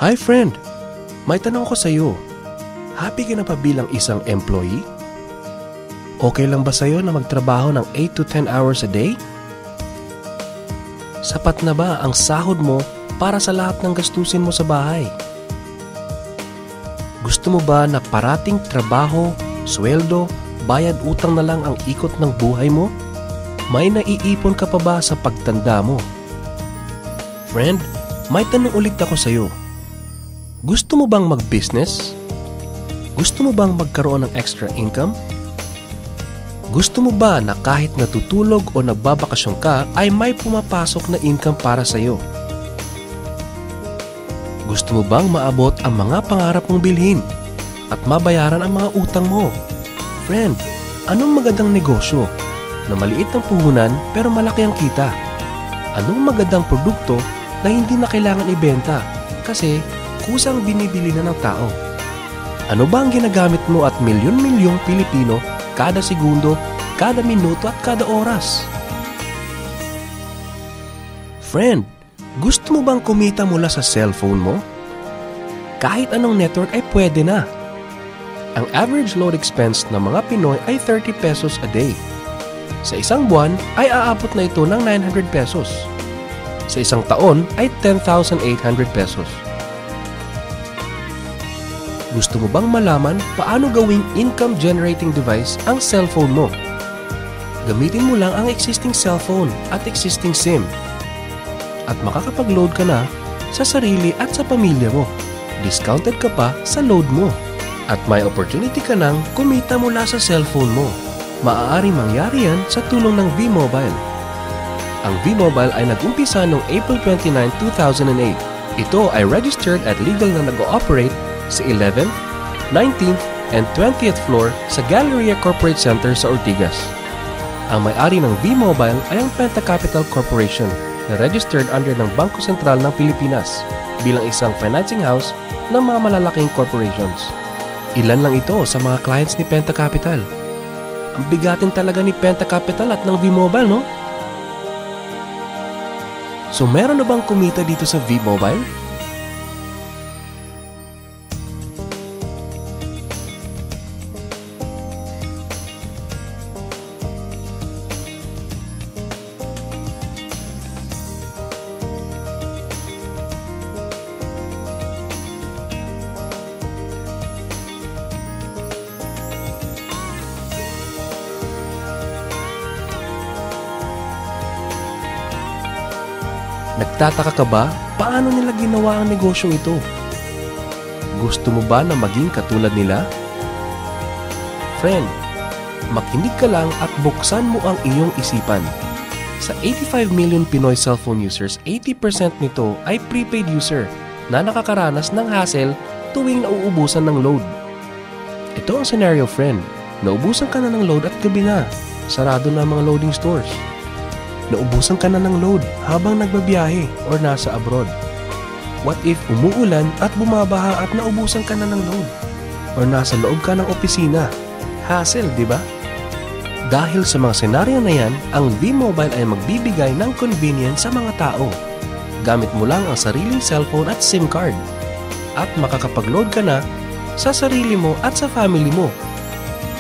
Hi friend! May tanong ko sa'yo. Happy ka na pa bilang isang employee? Okay lang ba sa'yo na magtrabaho ng 8 to 10 hours a day? Sapat na ba ang sahod mo para sa lahat ng gastusin mo sa bahay? Gusto mo ba na parating trabaho, sweldo, bayad utang na lang ang ikot ng buhay mo? May naiipon ka pa ba sa pagtanda mo? Friend, may tanong ulit ako sa'yo. Gusto mo bang mag-business? Gusto mo bang magkaroon ng extra income? Gusto mo ba na kahit natutulog o nagbabakasyon ka ay may pumapasok na income para sa'yo? Gusto mo bang maabot ang mga pangarap mong bilhin at mabayaran ang mga utang mo? Friend, anong magandang negosyo na maliit ang puhunan pero malaki ang kita? Anong magandang produkto na hindi na kailangan ibenta kasi kusang binibili na ng tao? Ano ba ang ginagamit mo at milyon-milyong Pilipino kada segundo, kada minuto at kada oras? Friend, gusto mo bang kumita mula sa cellphone mo? Kahit anong network ay pwede na. Ang average load expense ng mga Pinoy ay 30 pesos a day. Sa isang buwan ay aabot na ito ng 900 pesos. Sa isang taon ay 10,800 pesos. Gusto mo bang malaman paano gawing income-generating device ang cellphone mo? Gamitin mo lang ang existing cellphone at existing SIM. At makakapag-load ka na sa sarili at sa pamilya mo. Discounted ka pa sa load mo. At may opportunity ka nang kumita mula sa cellphone mo. Maaaring mangyari yan sa tulong ng V-Mobile. Ang V-Mobile ay nag-umpisa noong April 29, 2008. Ito ay registered at legal na nag-ooperate sa 11th, 19th, and 20th floor sa Galleria Corporate Center sa Ortigas. Ang may-ari ng V-Mobile ay ang Penta Capital Corporation na registered under ng Bangko Sentral ng Pilipinas bilang isang financing house ng mga malalaking corporations. Ilan lang ito sa mga clients ni Penta Capital. Ang bigatin talaga ni Penta Capital at ng V-Mobile, no? So meron na bang kumita dito sa V-Mobile? Nagtataka ka ba paano nila ginawa ang negosyong ito? Gusto mo ba na maging katulad nila? Friend, makinig ka lang at buksan mo ang iyong isipan. Sa 85 million Pinoy cellphone users, 80% nito ay prepaid user na nakakaranas ng hassle tuwing nauubusan ng load. Ito ang scenario, friend. Naubusan ka na ng load at gabi na. Sarado na ang mga loading stores. Naubusan ka na ng load habang nagbabiyahe or nasa abroad. What if umuulan at bumabaha at naubusan ka na ng load? Or nasa loob ka ng opisina? Hassle, di ba? Dahil sa mga senaryo na yan, ang V-Mobile ay magbibigay ng convenience sa mga tao. Gamit mo lang ang sariling cellphone at SIM card. At makakapag-load ka na sa sarili mo at sa family mo.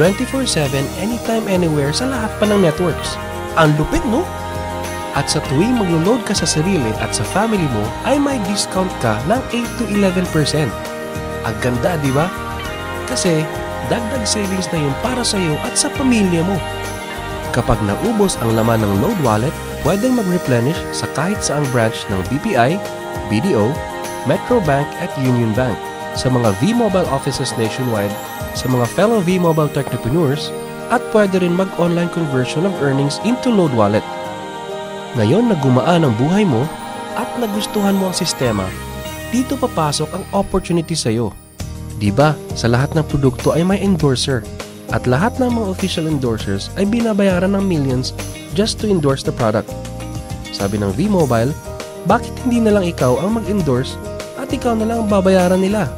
24/7, anytime, anywhere sa lahat pa ng networks. Ang lupit, no? At sa tuwing maglo-load ka sa sarili at sa family mo, ay may discount ka ng 8 to 11%. Ang ganda, di ba? Kasi dagdag savings na yun para sa iyo at sa pamilya mo. Kapag naubos ang laman ng load wallet, pwedeng mag-replenish sa kahit saang branch ng BPI, BDO, Metro Bank at Union Bank, sa mga V-Mobile offices nationwide, sa mga fellow V-Mobile technopreneurs, at pwede rin mag-online conversion of earnings into load wallet. Ngayon na gumaan ang buhay mo at nagustuhan mo ang sistema, dito papasok ang opportunity sa iyo. Diba, sa lahat ng produkto ay may endorser at lahat ng mga official endorsers ay binabayaran ng millions just to endorse the product. Sabi ng V-Mobile, bakit hindi na lang ikaw ang mag-endorse at ikaw na lang ang babayaran nila?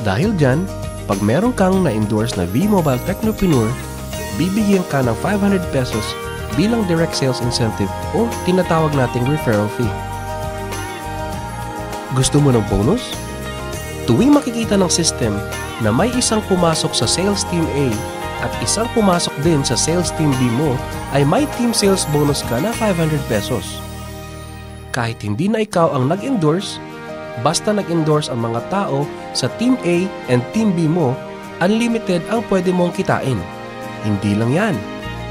Dahil dyan, pag meron kang na-endorse na V-Mobile technopreneur, bibigyan ka ng 500 pesos bilang direct sales incentive o tinatawag nating referral fee. Gusto mo ng bonus? Tuwing makikita ng system na may isang pumasok sa sales team A at isang pumasok din sa sales team B mo, ay may team sales bonus ka na 500 pesos. Kahit hindi na ikaw ang nag-endorse, basta nag-endorse ang mga tao sa team A and team B mo, unlimited ang pwede mong kitain. Hindi lang yan.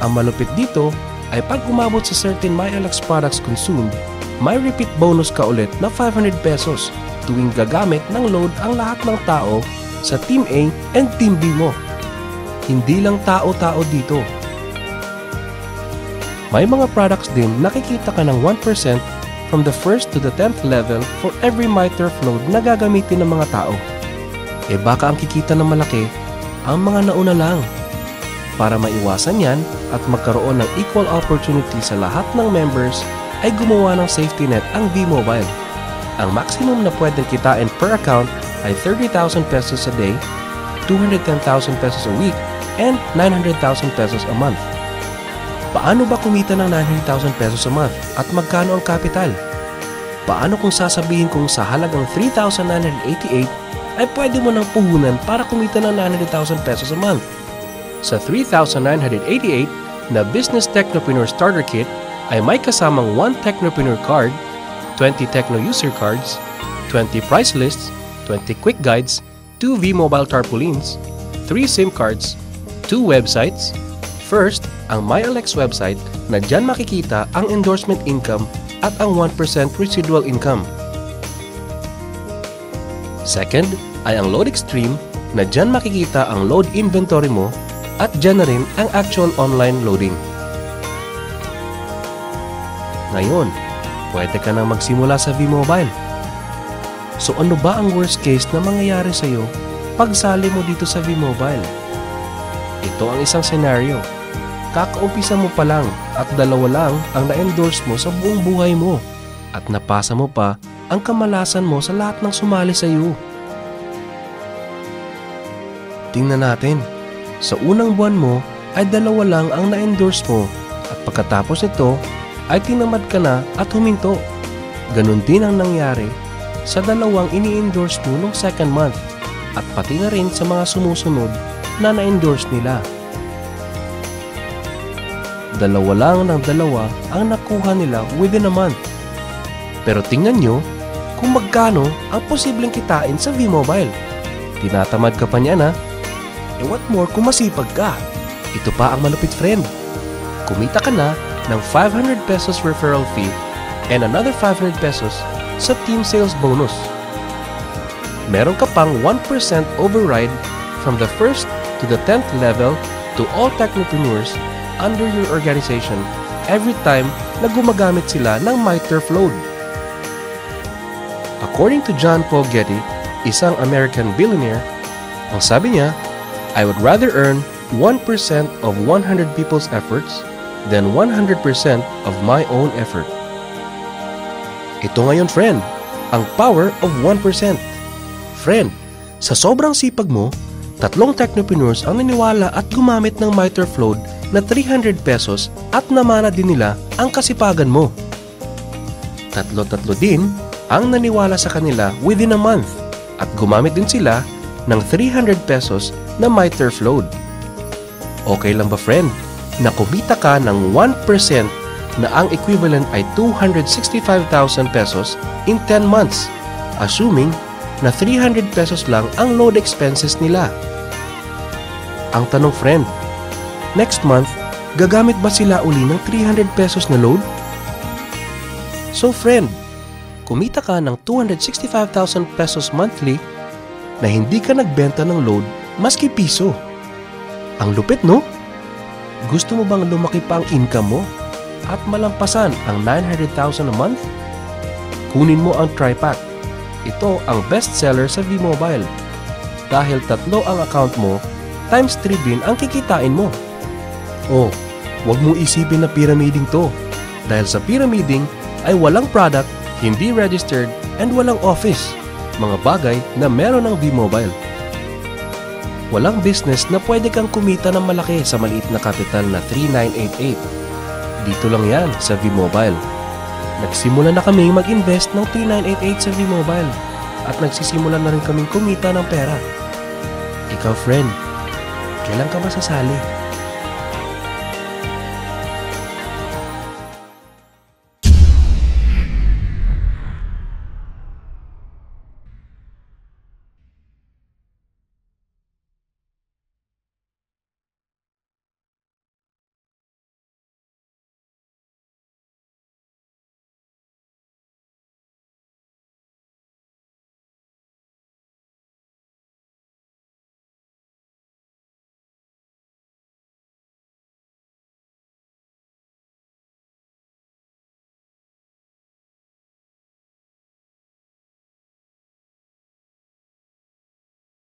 Ang malupit dito ay pag umabot sa certain MyLX products consumed, may repeat bonus ka ulit na 500 pesos tuwing gagamit ng load ang lahat ng tao sa team A and team B mo. Hindi lang tao-tao dito. May mga products din nakikita ka ng 1% from the 1st to the 10th level for every MyTurf load na gagamitin ng mga tao. Baka ang kikita ng malaki ang mga nauna lang. Para maiwasan yan at magkaroon ng equal opportunity sa lahat ng members, ay gumawa ng safety net ang V-Mobile. Ang maximum na pwedeng kitain per account ay 30,000 pesos a day, 210,000 pesos a week, and 900,000 pesos a month. Paano ba kumita ng 900,000 pesos a month at magkano ang capital? Paano kung sasabihin kong sa halagang 3,988 ay pwede mo nang puhunan para kumita ng 900,000 pesos a month? Sa 3,988 na Business Technopreneur Starter Kit ay may kasamang 1 Technopreneur card, 20 Techno user cards, 20 price lists, 20 quick guides, 2 V-Mobile tarpaulins, 3 SIM cards, 2 websites. First, ang MyLX website na dyan makikita ang endorsement income at ang 1% residual income. Second, ay ang Load Extreme na dyan makikita ang load inventory mo at dyan na rin ang actual online loading. Ngayon, pwede ka nang magsimula sa V-Mobile. So ano ba ang worst case na mangyayari sa'yo pag sali mo dito sa V-Mobile? Ito ang isang senaryo. Kakaumpisa mo pa lang at 2 lang ang na-endorse mo sa buong buhay mo at napasa mo pa ang kamalasan mo sa lahat ng sumali sa iyo. Tingnan natin. Sa unang buwan mo ay 2 lang ang na-endorse mo at pagkatapos nito ay tinamad ka na at huminto. Ganon din ang nangyari sa 2 ini-endorse mo nung second month at pati na rin sa mga sumusunod na na-endorse nila. 2 lang ng 2 ang nakuha nila within a month. Pero tingnan nyo kung magkano ang posibleng kitain sa V-Mobile. Tinatamad ka pa niyan ha? What more kung masipag ka? Ito pa ang malupit friend. Kumita ka na ng 500 pesos referral fee and another 500 pesos sa team sales bonus. Meron ka pang 1% override from the 1st to the 10th level to all technopreneurs under your organization every time na gumagamit sila ng MyTurf load. According to John Paul Getty, isang American billionaire, ang sabi niya, I would rather earn 1% of 100 people's efforts than 100% of my own effort. Ito ngayon, friend, ang power of 1%. Friend, sa sobrang sipag mo, 3 technopreneurs ang naniwala at gumamit ng MyTurf load na 300 pesos at namana din nila ang kasipagan mo. 3 din ang naniwala sa kanila within a month at gumamit din sila ng 300 pesos na MyTurf load. Okay lang ba friend na kumita ka ng 1% na ang equivalent ay 265,000 pesos in 10 months, assuming na 300 pesos lang ang load expenses nila? Ang tanong friend, next month, gagamit ba sila uli ng 300 pesos na load? So friend, kumita ka ng 265,000 pesos monthly na hindi ka nagbenta ng load maski piso. Ang lupit, no? Gusto mo bang lumaki pa ang income mo at malampasan ang 900,000 a month? Kunin mo ang TriPack. Ito ang best seller sa V-Mobile. Dahil 3 ang account mo, times 3 din ang kikitain mo. Oh, huwag mong isipin na pyramiding to. Dahil sa pyramiding ay walang product, hindi registered, and walang office. Mga bagay na meron ng V-Mobile. Walang business na pwede kang kumita ng malaki sa maliit na kapital na 3,988. Dito lang yan sa V-Mobile. Nagsimula na kami mag-invest ng 3,988 sa V-Mobile. at nagsisimula na rin kaming kumita ng pera. Ikaw, friend, kailan ka ba sasali?